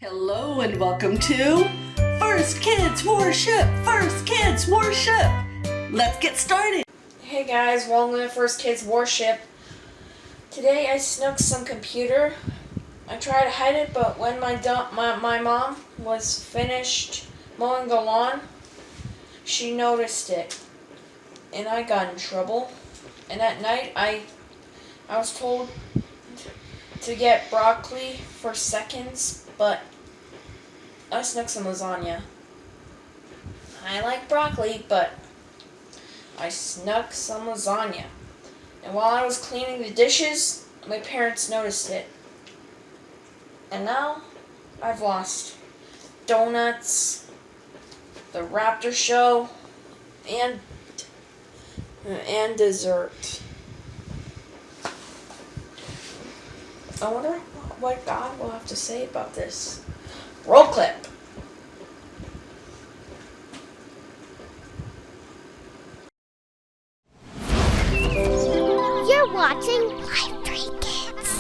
Hello and welcome to First Kids Worship! First Kids Worship! Let's get started! Hey guys, welcome to First Kids Worship. Today I snuck some computer. I tried to hide it, but when my mom was finished mowing the lawn, she noticed it. And I got in trouble. And at night I was told to get broccoli for seconds, but I snuck some lasagna. I like broccoli, but I snuck some lasagna. And while I was cleaning the dishes, my parents noticed it. And now I've lost donuts, the Raptor show, and dessert. I wonder what God will have to say about this. Roll clip. You're watching Live 3 Kids.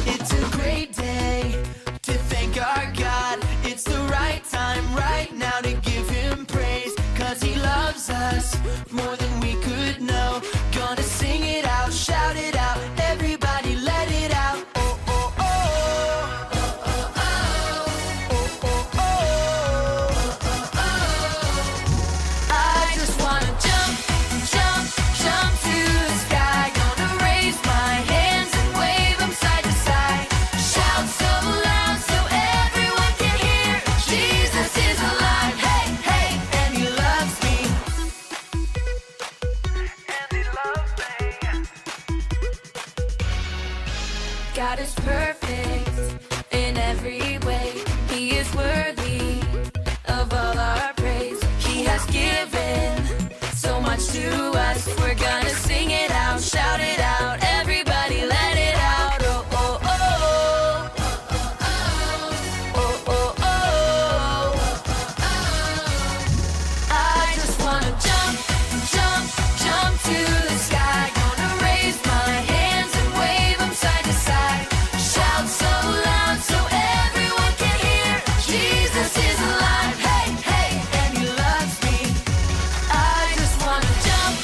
It's a great day to thank our God. It's the right time right now to give Him praise. 'Cause He loves us more than we could know. Gonna sing it out, shout it out, everybody let it out. Oh, oh, oh. Oh, oh, oh. Oh, oh, oh. Oh, oh, oh. I just wanna jump, jump, jump to the sky. Gonna raise my hands and wave them side to side. Shout so loud so everyone can hear. Jesus is alive, hey, hey, and He loves me. And He loves me. God is perfect in every way. He is worthy of all our praise. He has given so much to us. We're gonna sing it out, shout it out, everybody let it out. Oh, oh, oh. Oh, oh, oh. I just wanna jump, jump, jump to the sky. Gonna raise my hands and wave them side to side. Shout so loud so everyone can hear. Jesus is alive, hey, hey, and He loves me. I just wanna jump,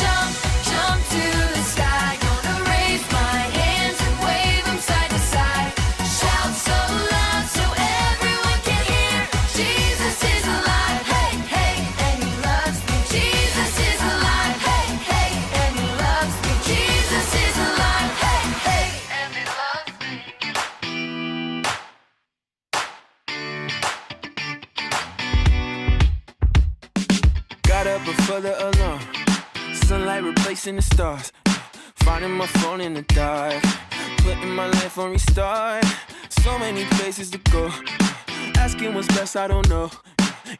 jump, jump to the sky. Gonna raise my hands and wave them side to side. Shout so loud so everyone can hear. Jesus is alive, hey, hey, and He loves me. Jesus is alive, hey, hey, and He loves me. Jesus is alive, hey, hey, and He loves me. Got up before the alarm. Sunlight replacing the stars. Finding my phone in the dark. Putting my life on restart. So many places to go. Asking what's best, I don't know.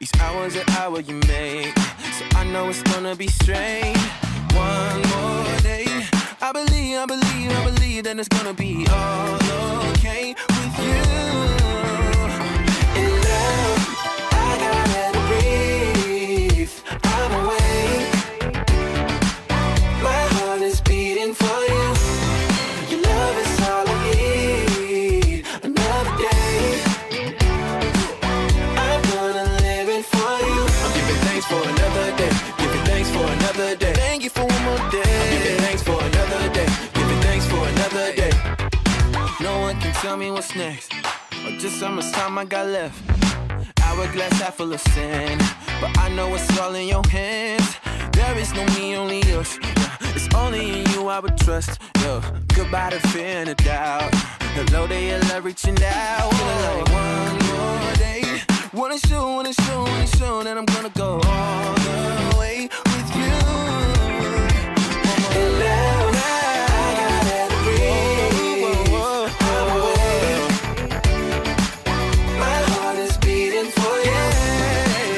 Each hour's an hour you make. So I know it's gonna be strange. One more day. I believe that it's gonna be all okay with you. And now I gotta breathe. I'm awake. My heart is beating for you. Your love is all I need. Another day. I'm gonna live it for you. I'm giving thanks for another day. Giving thanks for another day. Thank you for one more day. I'm giving thanks for another day. Giving thanks for another day. No one can tell me what's next, or just how much time I got left. Hourglass half full of sand, but I know it's all in your hands. There is no me, only us. Yeah, it's only in you I would trust. Yo, goodbye to fear and a doubt. Hello to your love reaching out. Feeling like one more day. Wanna show that I'm gonna go all the way with you. And now I gotta breathe. I'm awake. My heart is beating for you.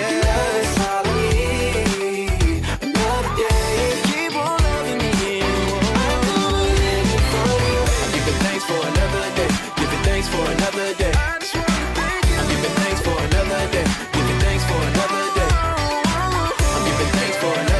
Your love is all I need. Another day. Keep on loving me. I'm gonna live it for you. I'm giving thanks for another day. Giving thanks for another day. I'm giving thanks for another day. Giving thanks for another day. I'm giving thanks for another day.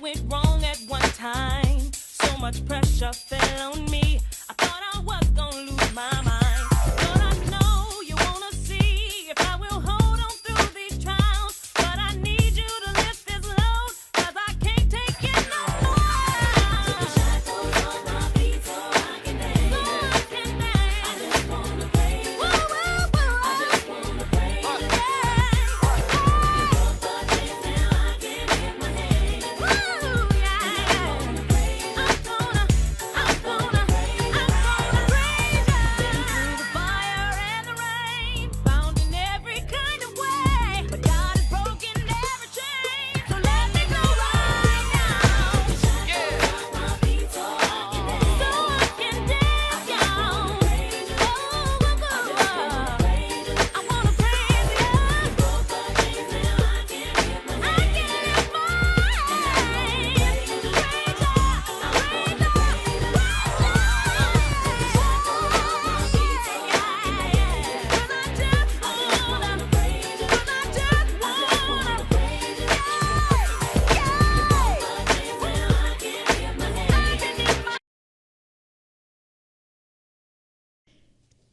went wrong at one time. So much pressure fell on me. I thought I was gonna lose my mind. But I know you wanna see if I will hold on through these trials. But I need you to lift this load, 'cause I can't take it no more. Took the shackles off my feet so I can dance. So I can dance. I just wanna praise you. Woo, woo, woo. I just wanna praise you. You broke the chains, now I can lift my hands. Woo, yeah. I'm gonna praise you. Been through the fire and the rain, bound in every kind of way. But God has broken every chain, so let me go right now. Shackles off my feet so I can dance, y'all. Oh, I wanna praise you. You broke the chains, now I can lift my hands.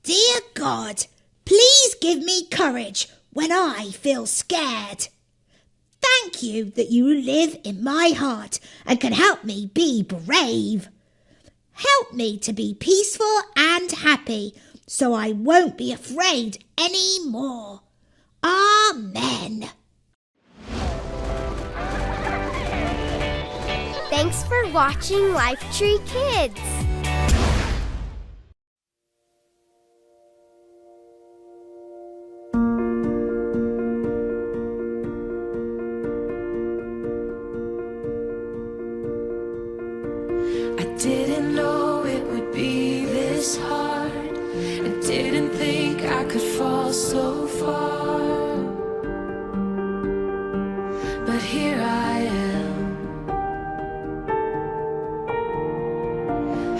Dear God, please give me courage when I feel scared. Thank you that you live in my heart and can help me be brave. Help me to be peaceful and happy so I won't be afraid anymore. Amen. Thanks for watching Lifetree Kids. I didn't know it would be this hard. I didn't think I could fall so far. But here I am.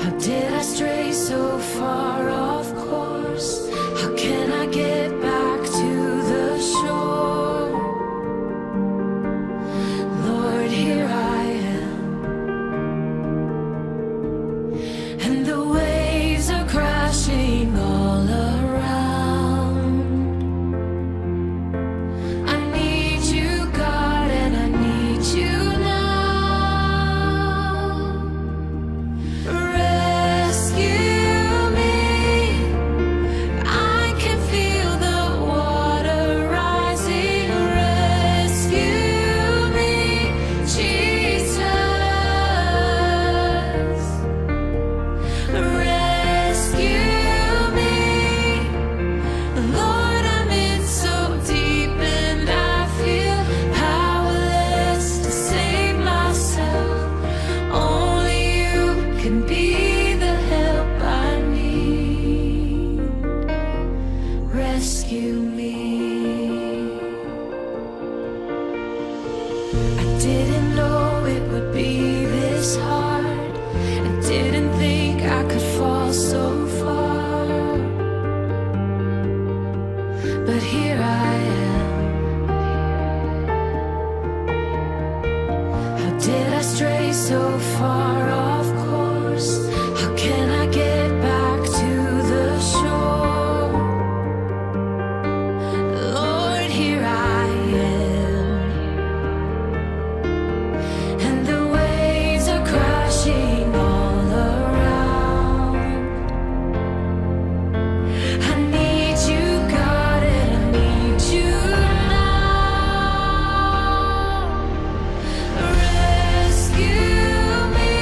How did I stray so far off course? How can I get back to the shore? Lord, here I am. And the waves are crashing all around. I need you, God, and I need you now. Rescue me. I can feel the water rising. Rescue me, Jesus. Rescue me, Lord, I'm in so deep and I feel powerless to save myself. Only you can be the help I need. Rescue me. I didn't know it would be this hard. I didn't think I could fall so far. But here I am. How did I stray so far off course? How can I get back to the shore? Lord, here I am. And the waves are crashing all around. I need you, God, and I need you now. Rescue me.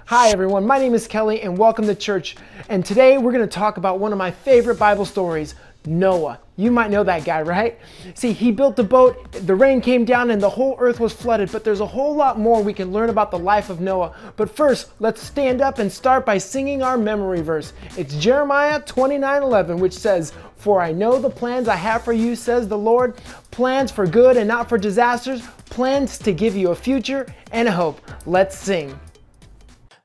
Hi everyone, my name is Kelly and welcome to church. And today we're going to talk about one of my favorite Bible stories, Noah. You might know that guy, right? See, he built the boat, the rain came down and the whole earth was flooded, but there's a whole lot more we can learn about the life of Noah. But first, let's stand up and start by singing our memory verse. It's Jeremiah 29:11, which says, "For I know the plans I have for you, says the Lord, plans for good and not for disasters, plans to give you a future and a hope." Let's sing.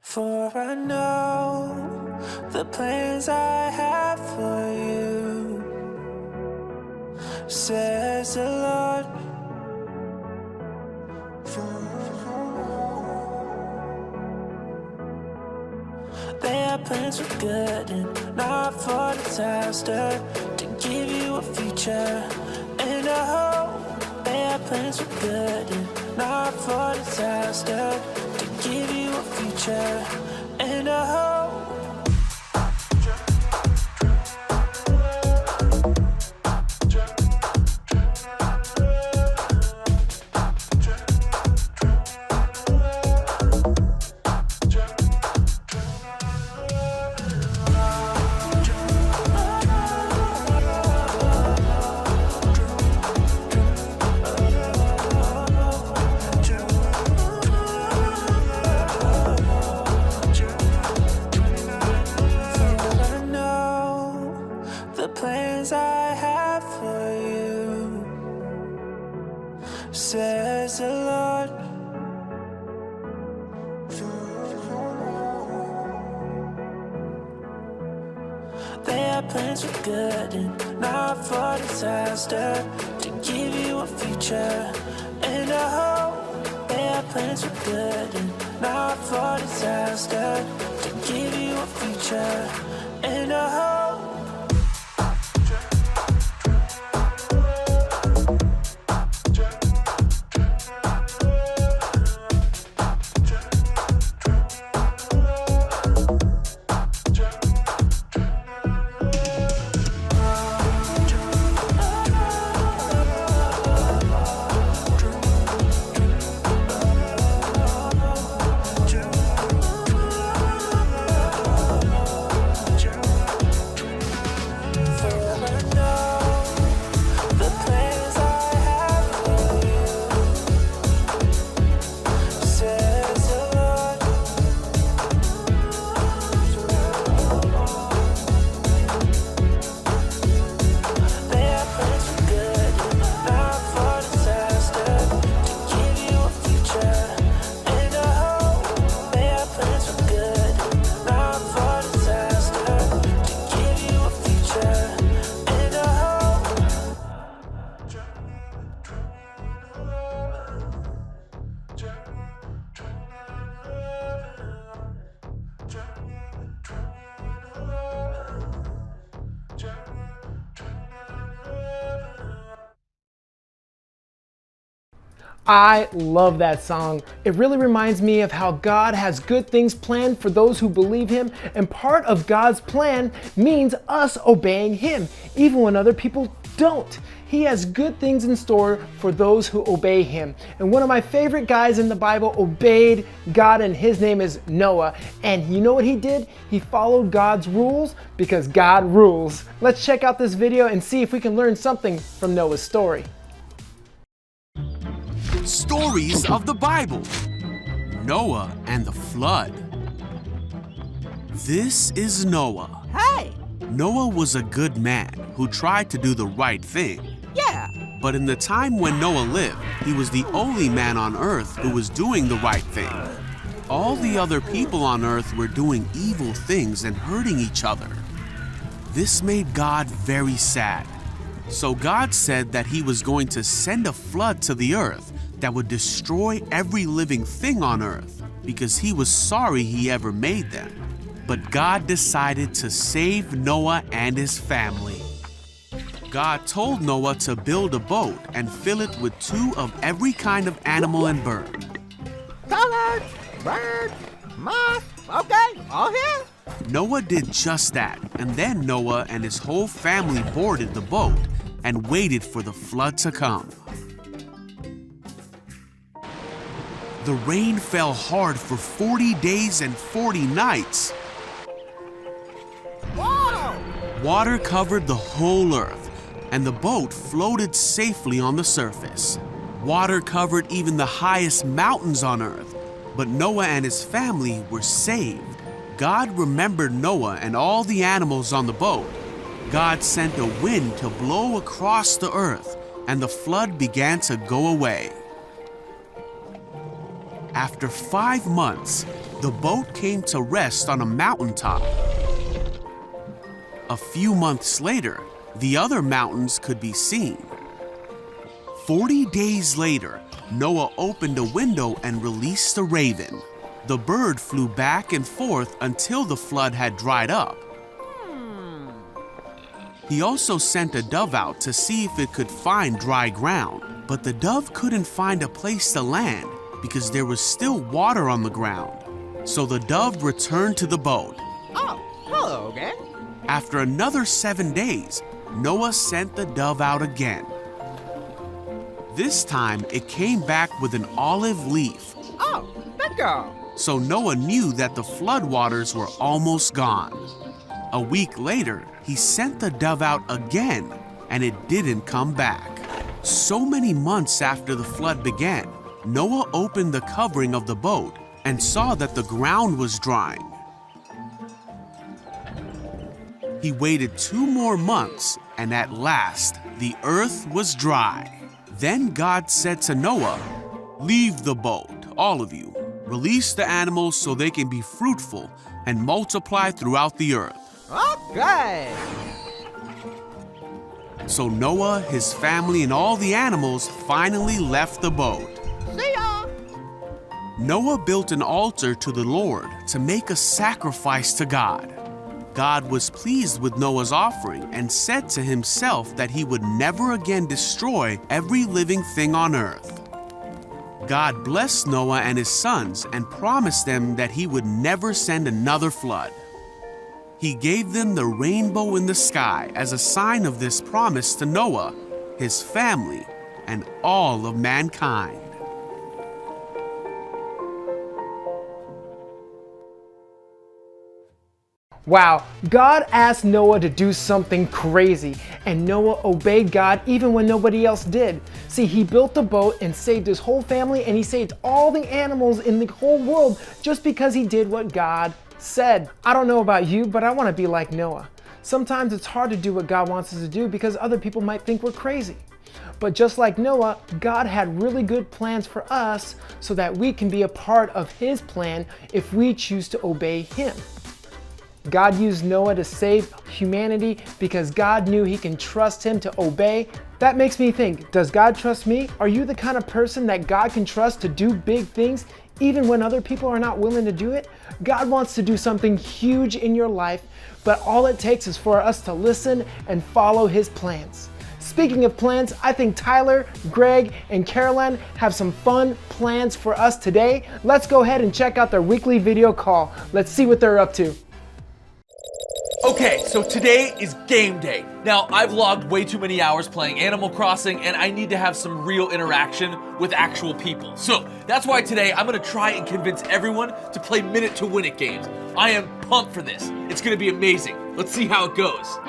For I know the plans I have for you, says the Lord. They are plans for good and not for disaster, to give you a future and a hope. They are plans for good and not for disaster, to give you a future and a hope. Plans I have for you, says the Lord. They are plans for good and not for disaster, to give you a future and a hope. They are plans for good and not for disaster, to give you a future and a hope. I love that song. It really reminds me of how God has good things planned for those who believe Him, and part of God's plan means us obeying Him, even when other people don't. He has good things in store for those who obey Him. And one of my favorite guys in the Bible obeyed God, and his name is Noah. And you know what he did? He followed God's rules because God rules. Let's check out this video and see if we can learn something from Noah's story. Stories of the Bible. Noah and the flood. This is Noah. Hey! Noah was a good man who tried to do the right thing. Yeah! But in the time when Noah lived, he was the only man on earth who was doing the right thing. All the other people on earth were doing evil things and hurting each other. This made God very sad. So God said that He was going to send a flood to the earth that would destroy every living thing on earth, because He was sorry He ever made them. But God decided to save Noah and his family. God told Noah to build a boat and fill it with 2 of every kind of animal and bird. Colors, birds, moss, okay, all here? Noah did just that, and then Noah and his whole family boarded the boat and waited for the flood to come. The rain fell hard for 40 days and 40 nights. Whoa! Water covered the whole earth, and the boat floated safely on the surface. Water covered even the highest mountains on earth, but Noah and his family were saved. God remembered Noah and all the animals on the boat. God sent a wind to blow across the earth, and the flood began to go away. After 5 months, the boat came to rest on a mountaintop. A few months later, the other mountains could be seen. 40 days later, Noah opened a window and released a raven. The bird flew back and forth until the flood had dried up. He also sent a dove out to see if it could find dry ground, but the dove couldn't find a place to land because there was still water on the ground. So the dove returned to the boat. Oh, hello again. After another 7 days, Noah sent the dove out again. This time, it came back with an olive leaf. Oh, bingo. So Noah knew that the floodwaters were almost gone. A week later, he sent the dove out again, and it didn't come back. So many months after the flood began, Noah opened the covering of the boat and saw that the ground was drying. He waited 2 more months, and at last, the earth was dry. Then God said to Noah, "Leave the boat, all of you. Release the animals so they can be fruitful and multiply throughout the earth." Okay. So Noah, his family, and all the animals finally left the boat. See ya. Noah built an altar to the Lord to make a sacrifice to God. God was pleased with Noah's offering and said to himself that he would never again destroy every living thing on earth. God blessed Noah and his sons and promised them that he would never send another flood. He gave them the rainbow in the sky as a sign of this promise to Noah, his family, and all of mankind. Wow, God asked Noah to do something crazy, and Noah obeyed God even when nobody else did. See, he built the boat and saved his whole family, and he saved all the animals in the whole world just because he did what God said. I don't know about you, but I want to be like Noah. Sometimes it's hard to do what God wants us to do because other people might think we're crazy. But just like Noah, God had really good plans for us so that we can be a part of his plan if we choose to obey him. God used Noah to save humanity because God knew he can trust him to obey. That makes me think, does God trust me? Are you the kind of person that God can trust to do big things even when other people are not willing to do it? God wants to do something huge in your life, but all it takes is for us to listen and follow his plans. Speaking of plans, I think Tyler, Greg, and Caroline have some fun plans for us today. Let's go ahead and check out their weekly video call. Let's see what they're up to. Okay, so today is game day. Now, I've logged way too many hours playing Animal Crossing, and I need to have some real interaction with actual people. So, that's why today I'm gonna try and convince everyone to play Minute to Win It games. I am pumped for this. It's gonna be amazing. Let's see how it goes.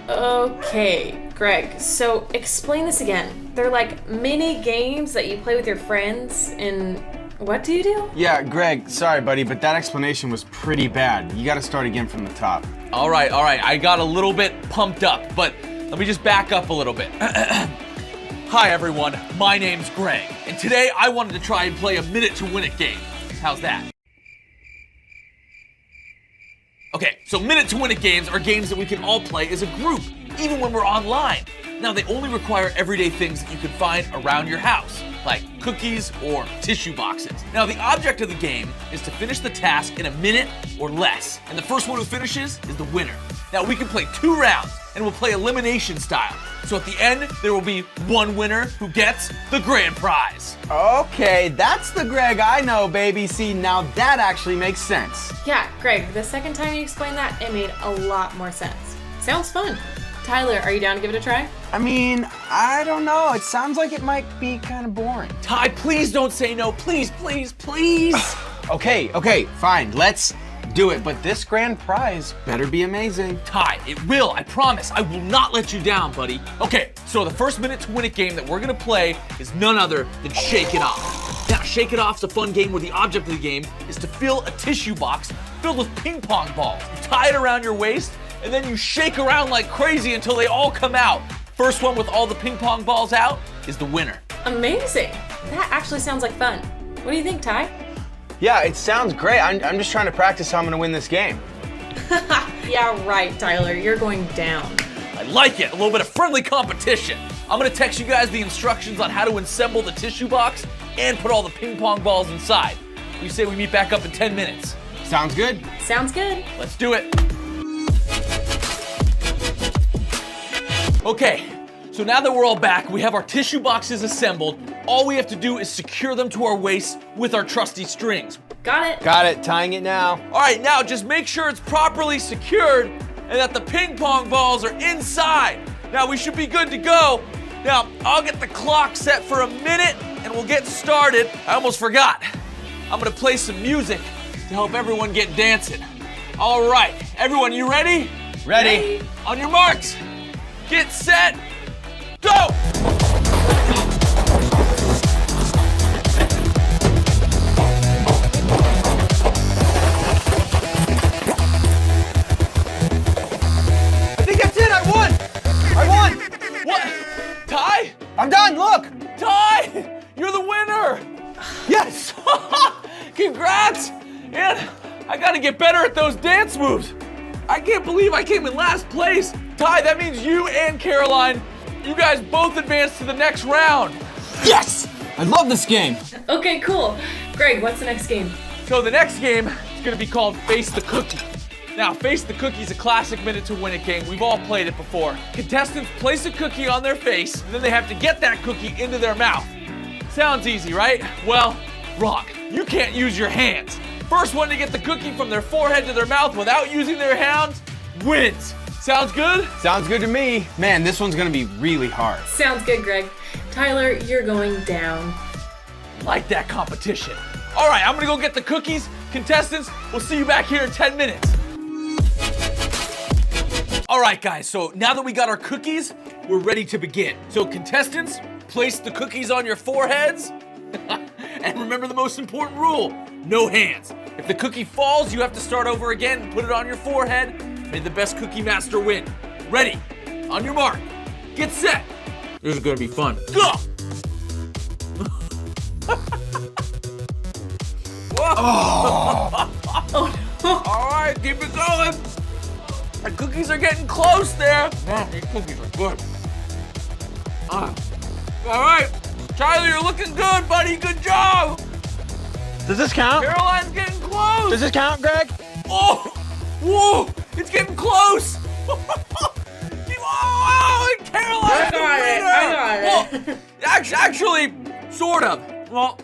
Okay, Greg, so explain this again. They're like mini games that you play with your friends, and what do you do? Yeah, Greg, sorry buddy, but that explanation was pretty bad. You gotta start again from the top. All right, I got a little bit pumped up, but let me just back up a little bit. Hi everyone, my name's Greg, and today I wanted to try and play a Minute to Win It game. How's that? Okay, so Minute to Win It games are games that we can all play as a group, even when we're online. Now, they only require everyday things that you can find around your house, like cookies or tissue boxes. Now, the object of the game is to finish the task in a minute or less, and the first one who finishes is the winner. Now we can play 2 rounds, and we'll play elimination style. So at the end, there will be one winner who gets the grand prize. Okay, that's the Greg I know, baby. See, now that actually makes sense. Yeah, Greg, the second time you explained that, it made a lot more sense. Sounds fun. Tyler, are you down to give it a try? I mean, I don't know. It sounds like it might be kind of boring. Ty, please don't say no. Please, please, please. Okay, fine. Let's do it. But this grand prize better be amazing. Ty, it will. I promise. I will not let you down, buddy. Okay, so the first minute to win it game that we're gonna play is none other than Shake It Off. Now, Shake It Off's a fun game where the object of the game is to fill a tissue box filled with ping pong balls. You tie it around your waist, and then you shake around like crazy until they all come out. First one with all the ping pong balls out is the winner. Amazing. That actually sounds like fun. What do you think, Ty? Yeah, it sounds great. I'm just trying to practice how I'm gonna win this game. Yeah, right, Tyler. You're going down. I like it. A little bit of friendly competition. I'm gonna text you guys the instructions on how to assemble the tissue box and put all the ping pong balls inside. You say we meet back up in 10 minutes. Sounds good. Sounds good. Let's do it. Okay, so now that we're all back, we have our tissue boxes assembled. All we have to do is secure them to our waist with our trusty strings. Got it. Got it. Tying it now. All right, now just make sure it's properly secured and that the ping pong balls are inside. Now we should be good to go. Now, I'll get the clock set for a minute and we'll get started. I almost forgot. I'm gonna play some music to help everyone get dancing. All right, everyone, you ready? Ready. On your marks, get set, go! I think that's it. I won. What? Ty? I'm done. Look. Ty! You're the winner! Yes. Congrats! And I gotta get better at those dance moves. I can't believe I came in last place. Ty, that means you and Caroline, you guys both advanced to the next round. Yes. I love this game. Okay, cool. Greg, what's the next game? So the next game is gonna be called Face the Cookie. Now, Face the Cookie is a classic minute to win it game. We've all played it before. Contestants place a cookie on their face, and then they have to get that cookie into their mouth. Sounds easy, right? Well, wrong. You can't use your hands. First one to get the cookie from their forehead to their mouth without using their hands wins. Sounds good? Sounds good to me. Man, this one's gonna be really hard. Sounds good, Greg. Tyler, you're going down. Like that competition. All right, I'm gonna go get the cookies. Contestants, we'll see you back here in 10 minutes. All right, guys, so now that we got our cookies, we're ready to begin. So contestants, place the cookies on your foreheads. And remember the most important rule, no hands. If the cookie falls, you have to start over again and put it on your forehead. May the best cookie master win. Ready, on your mark, get set. This is gonna be fun. Go! Whoa! All right, keep it going. The cookies are getting close there. Man, these cookies are good. All right, Tyler, you're looking good, buddy. Good job. Does this count? Caroline's getting close. Does this count, Greg? Oh, whoa, it's getting close. Oh, and Caroline's the winner. I got it. Well, actually, sort of. Well,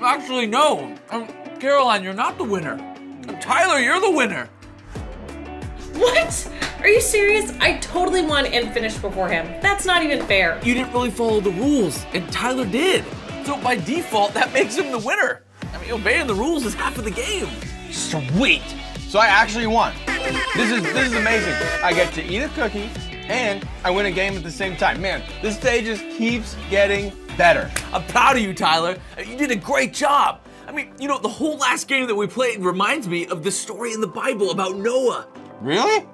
actually, no. Caroline, you're not the winner. Tyler, you're the winner. What? Are you serious? I totally won and finished before him. That's not even fair. You didn't really follow the rules, and Tyler did. So by default, that makes him the winner. I mean, obeying the rules is half of the game. Sweet. So I actually won. This is amazing. I get to eat a cookie and I win a game at the same time. Man, this stage just keeps getting better. I'm proud of you, Tyler. You did a great job. I mean, you know, the whole last game that we played reminds me of the story in the Bible about Noah. Really?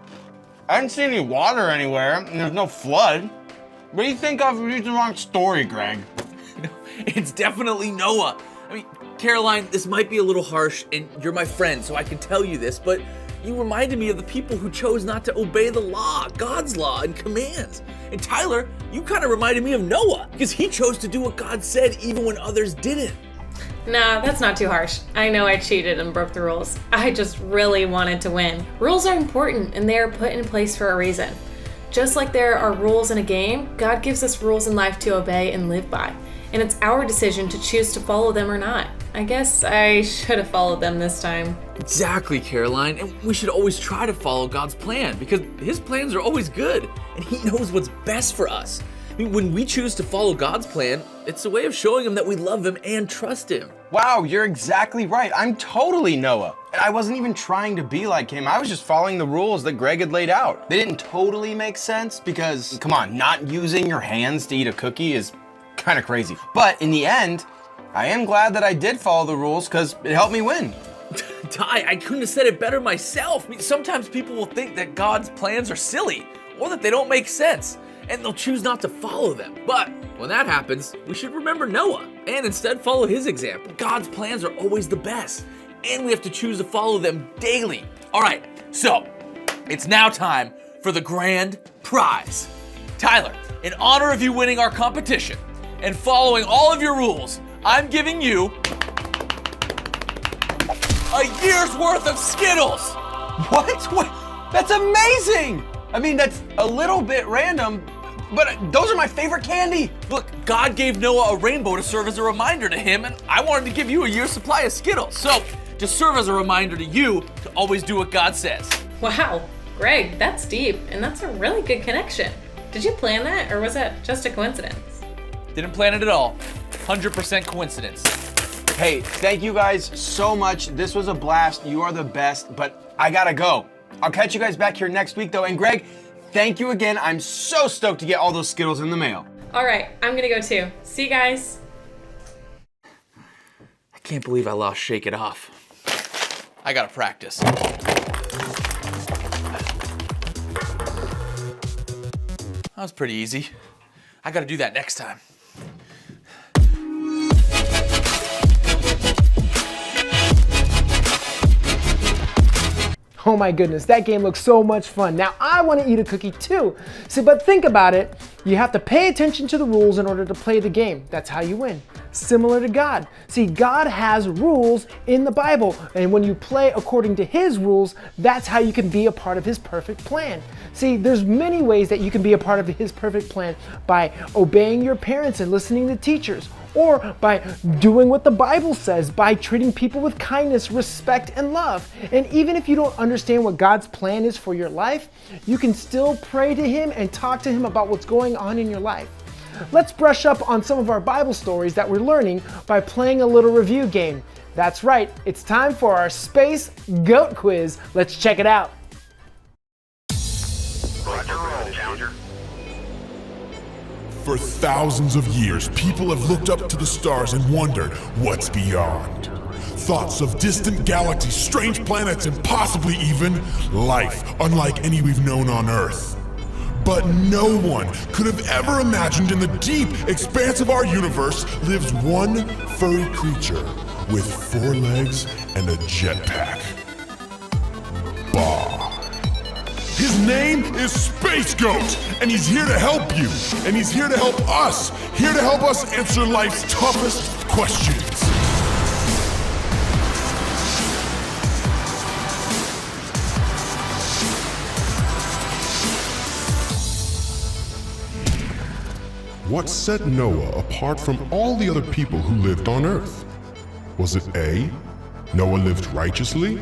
I didn't see any water anywhere, and there's no flood. What do you think I've used the wrong story, Greg? No, it's definitely Noah. I mean, Caroline, this might be a little harsh, and you're my friend, so I can tell you this, but you reminded me of the people who chose not to obey the law, God's law and commands. And Tyler, you kind of reminded me of Noah, because he chose to do what God said even when others didn't. Nah, that's not too harsh. I know I cheated and broke the rules. I just really wanted to win. Rules are important and they are put in place for a reason. Just like there are rules in a game, God gives us rules in life to obey and live by. And it's our decision to choose to follow them or not. I guess I should have followed them this time. Exactly, Caroline. And we should always try to follow God's plan because His plans are always good and He knows what's best for us. I mean, when we choose to follow God's plan, it's a way of showing Him that we love Him and trust Him. Wow, you're exactly right. I'm totally Noah. And I wasn't even trying to be like him. I was just following the rules that Greg had laid out. They didn't totally make sense because, come on, not using your hands to eat a cookie is kind of crazy. But in the end, I am glad that I did follow the rules because it helped me win. Ty, I couldn't have said it better myself. I mean, sometimes people will think that God's plans are silly or that they don't make sense, and they'll choose not to follow them. But when that happens, we should remember Noah and instead follow his example. God's plans are always the best, and we have to choose to follow them daily. All right, so it's now time for the grand prize. Tyler, in honor of you winning our competition and following all of your rules, I'm giving you a year's worth of Skittles. What? That's amazing! I mean, that's a little bit random, but those are my favorite candy. Look, God gave Noah a rainbow to serve as a reminder to him, and I wanted to give you a year's supply of Skittles. So, to serve as a reminder to you to always do what God says. Wow, Greg, that's deep, and that's a really good connection. Did you plan that, or was that just a coincidence? Didn't plan it at all. 100% coincidence. Hey, thank you guys so much. This was a blast. You are the best, but I gotta go. I'll catch you guys back here next week though. And Greg, thank you again. I'm so stoked to get all those Skittles in the mail. All right, I'm gonna go too. See you guys. I can't believe I lost Shake It Off. I gotta practice. That was pretty easy. I gotta do that next time. Oh my goodness, that game looks so much fun. Now I want to eat a cookie too. See, but think about it. You have to pay attention to the rules in order to play the game. That's how you win. Similar to God. See, God has rules in the Bible, and when you play according to His rules, that's how you can be a part of His perfect plan. See, there's many ways that you can be a part of His perfect plan by obeying your parents and listening to teachers, or by doing what the Bible says, by treating people with kindness, respect, and love. And even if you don't understand what God's plan is for your life, you can still pray to Him and talk to Him about what's going on in your life. Let's brush up on some of our Bible stories that we're learning by playing a little review game. That's right, it's time for our Space Goat Quiz. Let's check it out. For thousands of years, people have looked up to the stars and wondered what's beyond. Thoughts of distant galaxies, strange planets, and possibly even life unlike any we've known on Earth. But no one could have ever imagined in the deep expanse of our universe lives one furry creature with 4 legs and a jetpack. Bah. His name is Space Goat, and he's here to help you, and he's here to help us, here to help us answer life's toughest questions. What set Noah apart from all the other people who lived on Earth? Was it A, Noah lived righteously?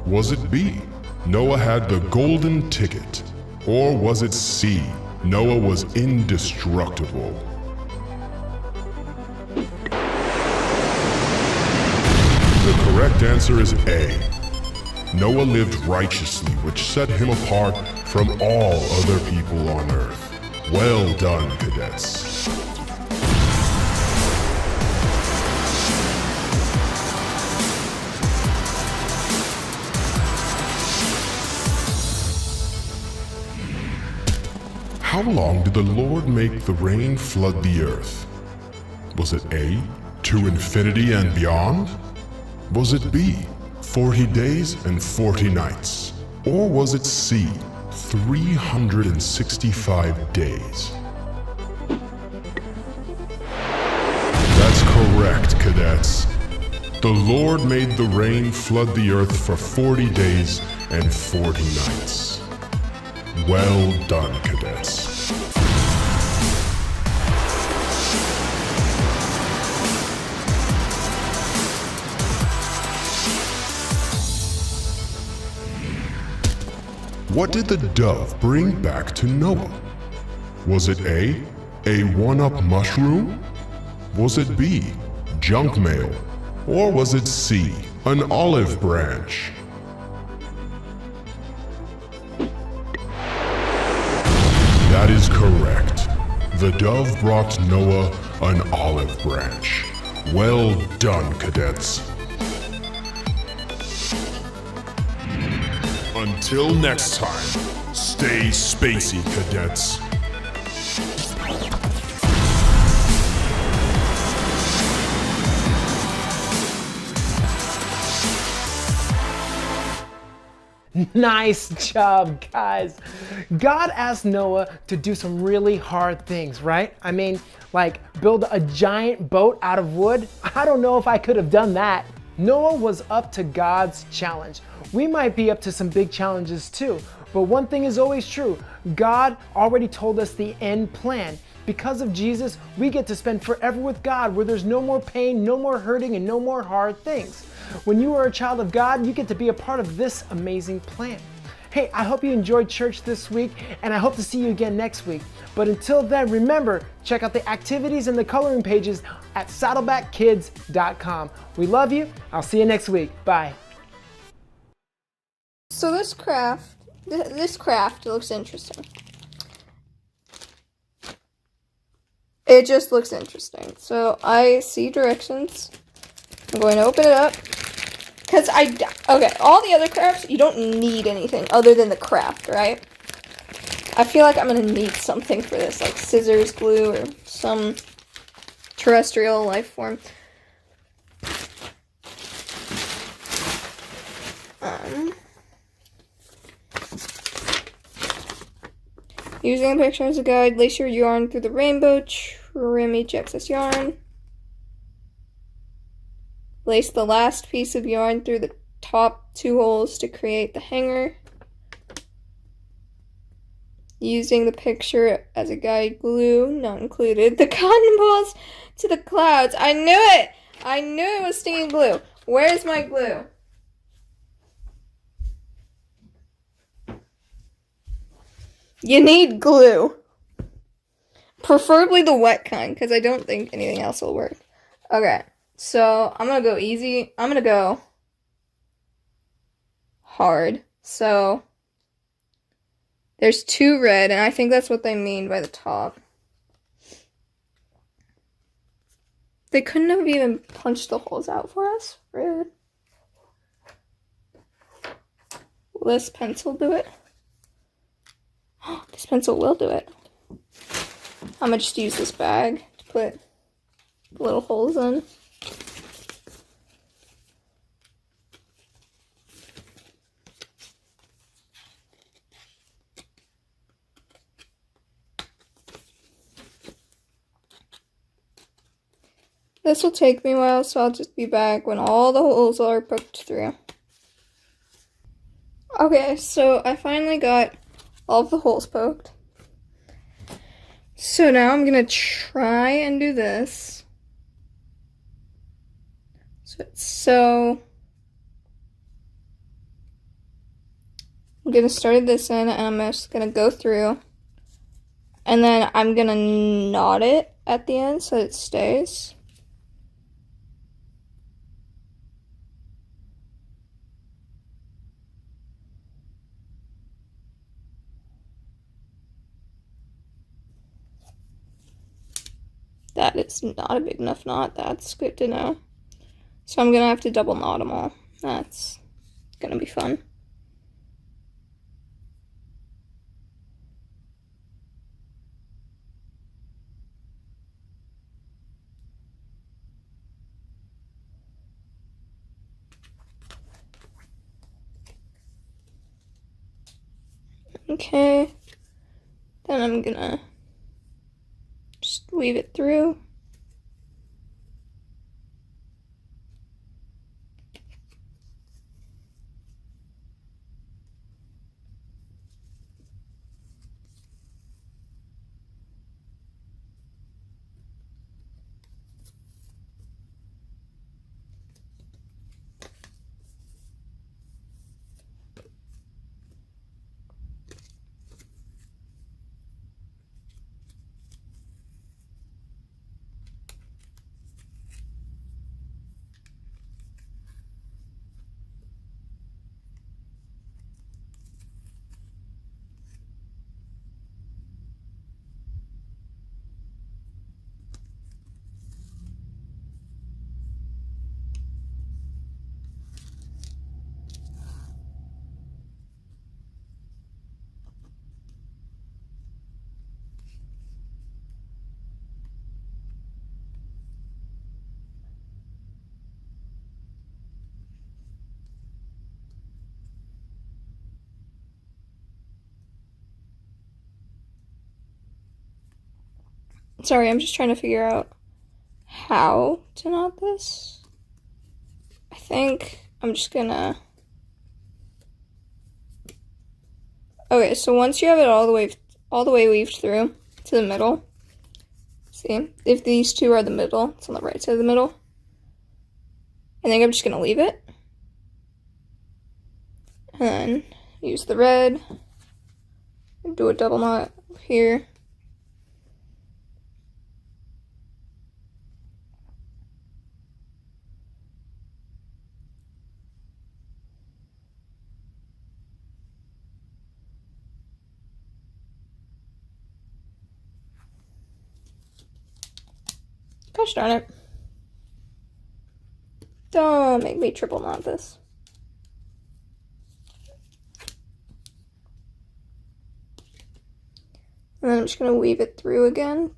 Was it B, Noah had the golden ticket? Or was it C, Noah was indestructible? The correct answer is A. Noah lived righteously, which set him apart from all other people on Earth. Well done, cadets. How long did the Lord make the rain flood the earth? Was it A, to infinity and beyond? Was it B, 40 days and 40 nights? Or was it C, 365 days? That's correct, cadets. The Lord made the rain flood the earth for 40 days and 40 nights. Well done, cadets. What did the dove bring back to Noah? Was it A, one-up mushroom? Was it B, junk mail? Or was it C, an olive branch? That is correct. The dove brought Noah an olive branch. Well done, cadets. Until next time, stay spacey, cadets. Nice job, guys. God asked Noah to do some really hard things, right? I mean, like build a giant boat out of wood. I don't know if I could have done that. Noah was up to God's challenge. We might be up to some big challenges too, but one thing is always true. God already told us the end plan. Because of Jesus, we get to spend forever with God, where there's no more pain, no more hurting, and no more hard things. When you are a child of God, you get to be a part of this amazing plan. Hey, I hope you enjoyed church this week, and I hope to see you again next week. But until then, remember, check out the activities and the coloring pages at saddlebackkids.com. We love you. I'll see you next week. Bye. So this craft looks interesting. It just looks interesting. So I see directions. I'm going to open it up. Because okay, all the other crafts, you don't need anything other than the craft, right? I feel like I'm going to need something for this, like scissors, glue, or some terrestrial life form. Using a picture as a guide, lace your yarn through the rainbow, trim each excess yarn. Lace the last piece of yarn through the top 2 holes to create the hanger. Using the picture as a guide, glue, not included, the cotton balls to the clouds. I knew it! I knew it was stinging glue. Where's my glue? You need glue. Preferably the wet kind, because I don't think anything else will work. Okay, so I'm going to go easy. I'm going to go hard. So there's 2 red, and I think that's what they mean by the top. They couldn't have even punched the holes out for us. Rude. Will this pencil do it? This pencil will do it. I'm gonna just use this bag to put little holes in. This will take me a while, so I'll just be back when all the holes are poked through. Okay, so I finally got all of the holes poked. So now I'm gonna try and do this. So I'm gonna start this in, and I'm just gonna go through, and then I'm gonna knot it at the end so it stays. That is not a big enough knot. That's good to know. So I'm gonna have to double knot them all. That's gonna be fun. Okay. Then I'm gonna just weave it through. Sorry, I'm just trying to figure out how to knot this. I think I'm just gonna... Okay, so once you have it all the way weaved through to the middle, see, if these two are the middle, it's on the right side of the middle. I think I'm just gonna leave it. And then use the red, and do a double knot here. Gosh darn it. Don't make me triple knot this. And then I'm just going to weave it through again.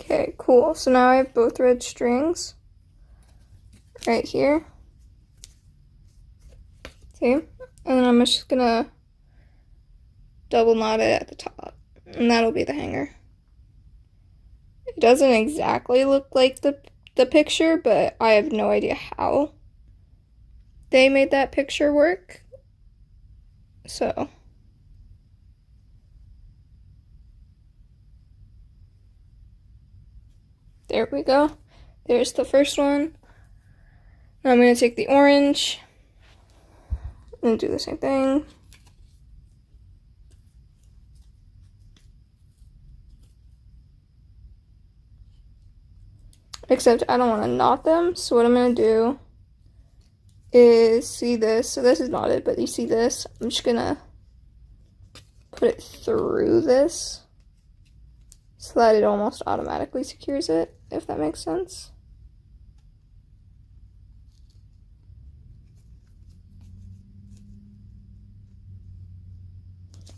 Okay, cool. So now I have both red strings right here. See? And then I'm just gonna double knot it at the top. And that'll be the hanger. It doesn't exactly look like the picture, but I have no idea how they made that picture work. So... there we go. There's the first one. Now I'm going to take the orange and do the same thing. Except I don't want to knot them, so what I'm going to do is, see this, so this is knotted, but you see this, I'm just going to put it through this so that it almost automatically secures it, if that makes sense.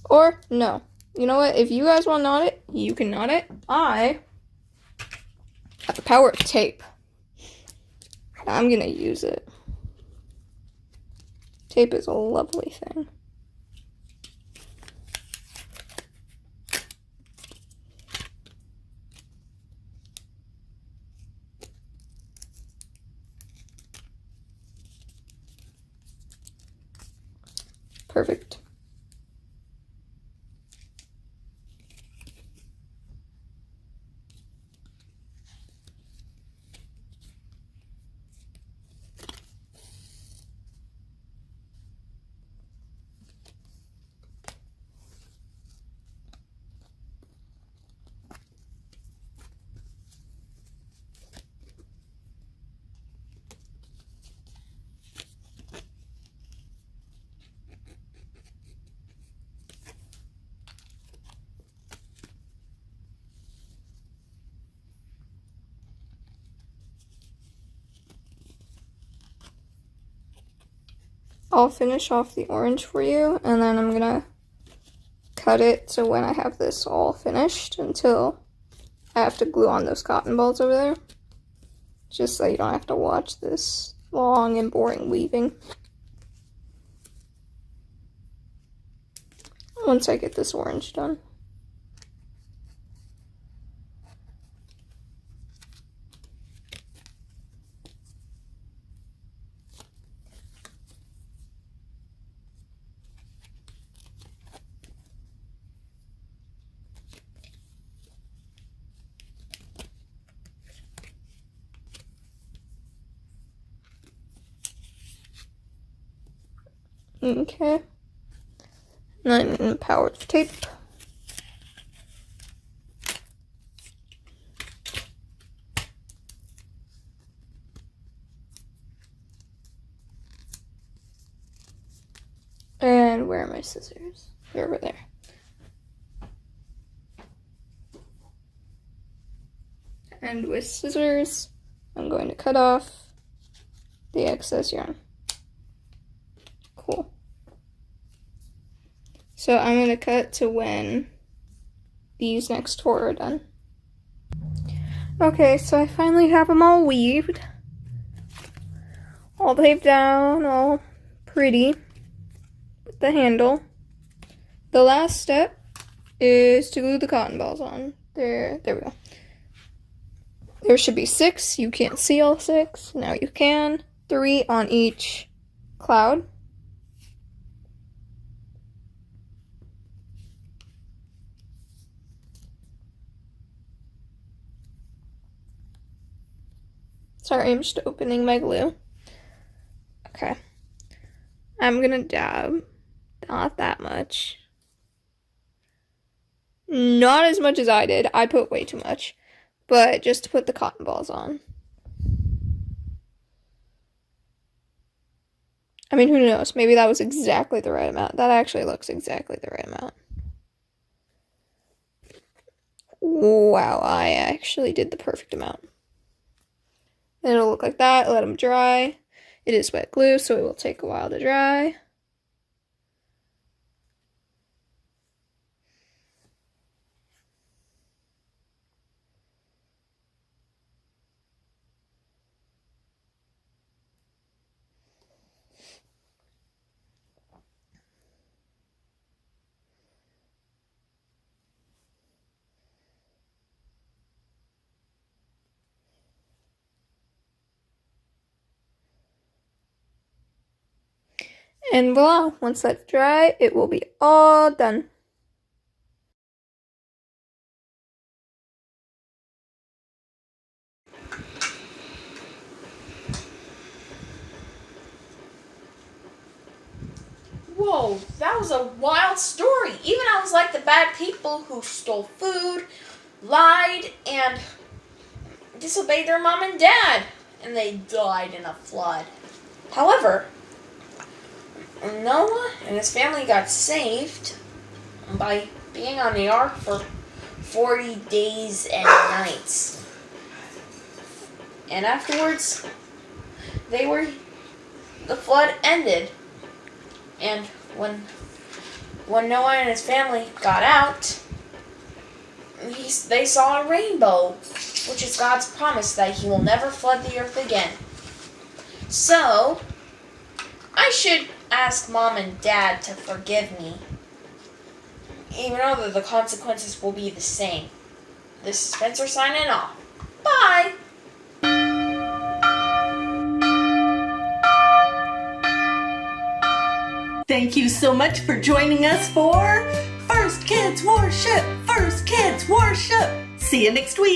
Or, no. You know what? If you guys want to knot it, you can knot it. I have the power of tape. I'm gonna use it. Tape is a lovely thing. Perfect. I'll finish off the orange for you, and then I'm gonna cut it so when I have this all finished until I have to glue on those cotton balls over there. Just so you don't have to watch this long and boring weaving. Once I get this orange done. Okay. And then power tape. And where are my scissors? They're over there. And with scissors, I'm going to cut off the excess yarn. Cool. So I'm going to cut to when these next 4 are done. Okay, so I finally have them all weaved. All taped down, all pretty. With the handle. The last step is to glue the cotton balls on. There we go. There should be 6. You can't see all 6. Now you can. 3 on each cloud. Sorry, I'm just opening my glue. Okay. I'm gonna dab. Not that much. Not as much as I did. I put way too much. But just to put the cotton balls on. I mean, who knows? Maybe that was exactly the right amount. That actually looks exactly the right amount. Wow, I actually did the perfect amount. Then it'll look like that. Let them dry. It is wet glue, so it will take a while to dry. And voila, once that's dry, it will be all done. Whoa, that was a wild story. Even I was like the bad people who stole food, lied, and disobeyed their mom and dad. And they died in a flood. However, Noah and his family got saved by being on the ark for 40 days and nights. And afterwards, the flood ended. And when Noah and his family got out, they saw a rainbow, which is God's promise that He will never flood the earth again. So, I should ask Mom and Dad to forgive me, even though the consequences will be the same. This is Spencer signing off. Bye! Thank you so much for joining us for First Kids Worship! First Kids Worship! See you next week!